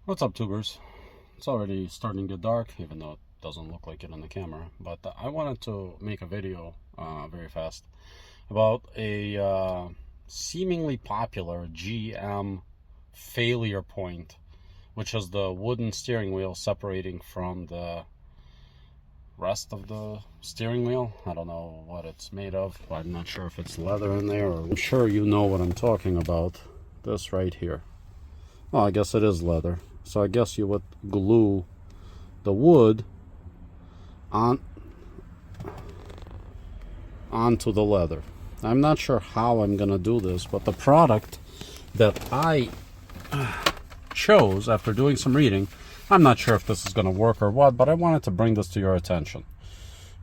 What's up, tubers? It's already starting to get dark, even though it doesn't look like it on the camera. But I wanted to make a video very fast about a seemingly popular GM failure point, which is the wooden steering wheel separating from the rest of the steering wheel. I don't know what it's made of. I'm not sure if it's leather in there, or I'm sure you know what I'm talking about. This right here. Well, I guess it is leather. So I guess you would glue the wood onto the leather. I'm not sure how I'm gonna do this, but the product that I chose after doing some reading, I'm not sure if this is gonna work or what, but I wanted to bring this to your attention.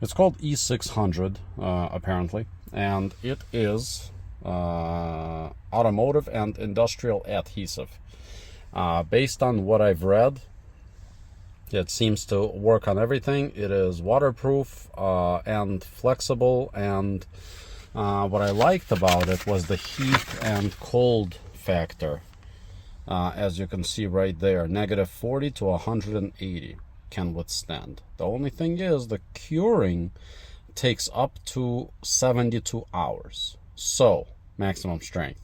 It's called E600 apparently, and it is automotive and industrial adhesive. Based on what I've read, it seems to work on everything. It is waterproof and flexible, and what I liked about it was the heat and cold factor. As you can see right there, -40 to 180 can withstand. The only thing is the curing takes up to 72 hours. So, maximum strength.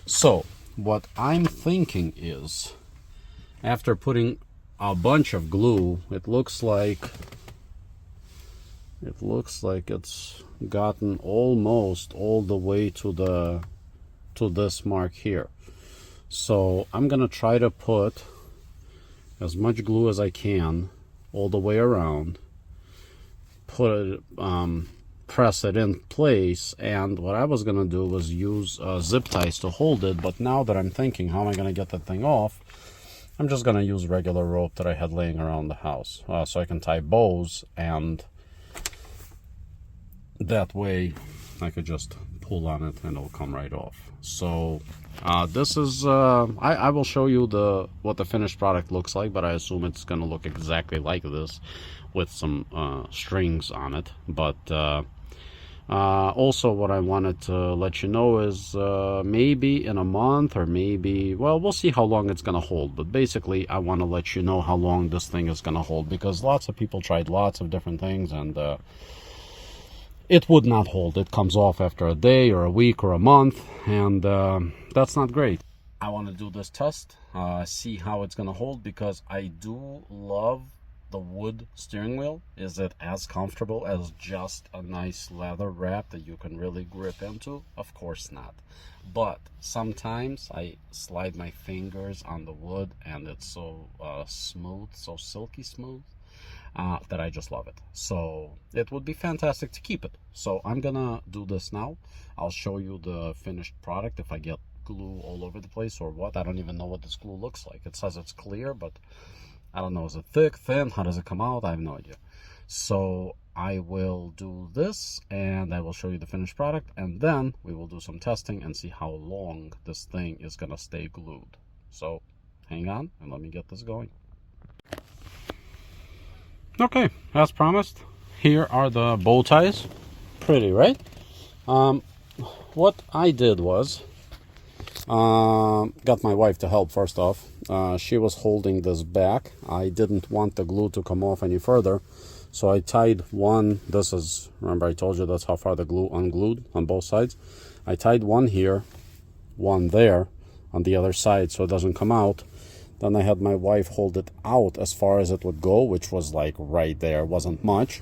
So, what I'm thinking is, after putting a bunch of glue, it looks like it's gotten almost all the way to this mark here. So I'm gonna try to put as much glue as I can all the way around, press it in place, and what I was gonna do was use zip ties to hold it, but now that I'm thinking how am I gonna get that thing off, I'm just gonna use regular rope that I had laying around the house, so I can tie bows, and that way I could just pull on it and it'll come right off. So this is I will show you what the finished product looks like, but I assume it's gonna look exactly like this with some strings on it. But also what I wanted to let you know is maybe in a month, or maybe, well, we'll see how long it's gonna hold, but basically I want to let you know how long this thing is gonna hold, because lots of people tried lots of different things, and it would not hold. It comes off after a day or a week or a month, and that's not great. I want to do this test, see how it's gonna hold, because I do love the wood steering wheel. Is it as comfortable as just a nice leather wrap that you can really grip into? Of course not. But sometimes I slide my fingers on the wood and it's so smooth, so silky smooth, that I just love it. So it would be fantastic to keep it. So I'm gonna do this now. I'll show you the finished product if I get glue all over the place or what. I don't even know what this glue looks like. It says it's clear, but I don't know, is it thick, thin, how does it come out? I have no idea. So I will do this and I will show you the finished product, and then we will do some testing and see how long this thing is gonna stay glued. So hang on and let me get this going. Okay, as promised, here are the bow ties. Pretty, right? What I did was got my wife to help. First off, she was holding this back. I didn't want the glue to come off any further, so I tied one. This is, remember I told you that's how far the glue unglued on both sides. I tied one here, one there on the other side, so it doesn't come out. Then I had my wife hold it out as far as it would go, which was like right there, wasn't much.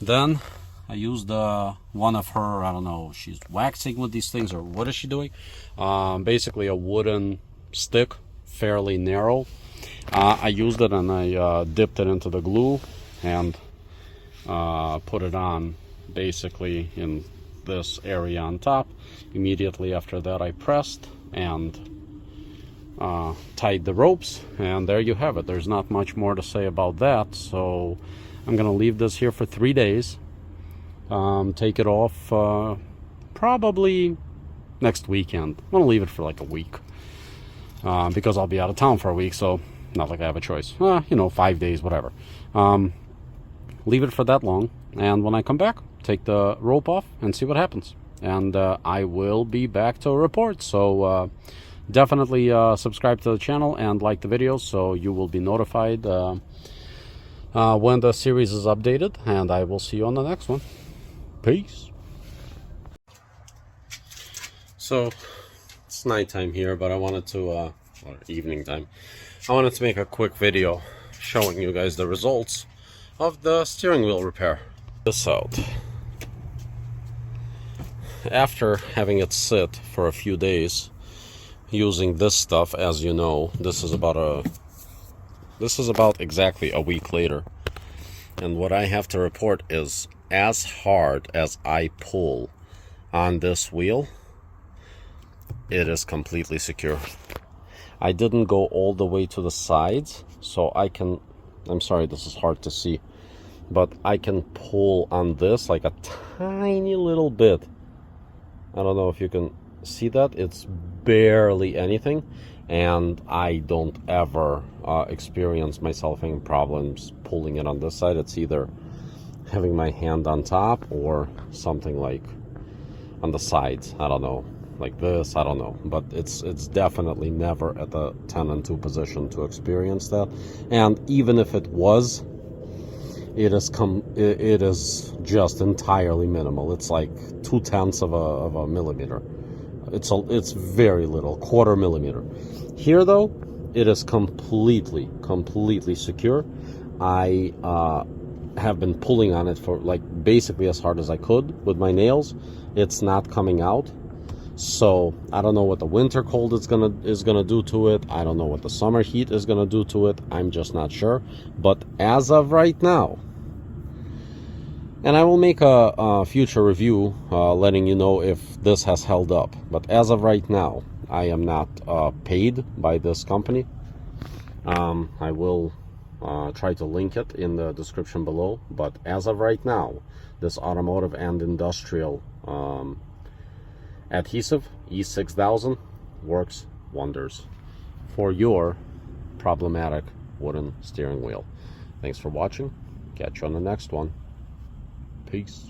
Then I used one of her, I don't know, she's waxing with these things, or what is she doing? Basically a wooden stick, fairly narrow. I used it and I dipped it into the glue and put it on basically in this area on top. Immediately after that I pressed and tied the ropes, and there you have it. There's not much more to say about that. So I'm gonna leave this here for 3 days. Take it off probably next weekend. I'm gonna leave it for like a week because I'll be out of town for a week, so not like I have a choice. 5 days, whatever. Leave it for that long, and when I come back, take the rope off and see what happens, and I will be back to report. So definitely subscribe to the channel and like the videos so you will be notified when the series is updated, and I will see you on the next one. Peace. So it's nighttime here, but I wanted to or evening time, I wanted to make a quick video showing you guys the results of the steering wheel repair. This out. After having it sit for a few days using this stuff, as you know, this is about exactly a week later, and what I have to report is, as hard as I pull on this wheel, it is completely secure. I didn't go all the way to the sides, so I can, I'm sorry, this is hard to see, but I can pull on this like a tiny little bit. I don't know if you can see that. It's barely anything, and I don't ever experience myself having problems pulling it on this side. It's either having my hand on top or something like on the sides. I don't know, like this, I don't know, but it's definitely never at the 10 and 2 position to experience that. And even if it was, it is just entirely minimal. It's like 0.2 of a millimeter. It's very little, 1/4 millimeter. Here though, it is completely secure. I have been pulling on it for like basically as hard as I could with my nails. It's not coming out. So I don't know what the winter cold is gonna do to it. I don't know what the summer heat is gonna do to it. I'm just not sure. But as of right now, and I will make a future review letting you know if this has held up. But as of right now, I am not paid by this company. I will try to link it in the description below. But as of right now, this automotive and industrial adhesive E6000 works wonders for your problematic wooden steering wheel. Thanks for watching. Catch you on the next one. Peace.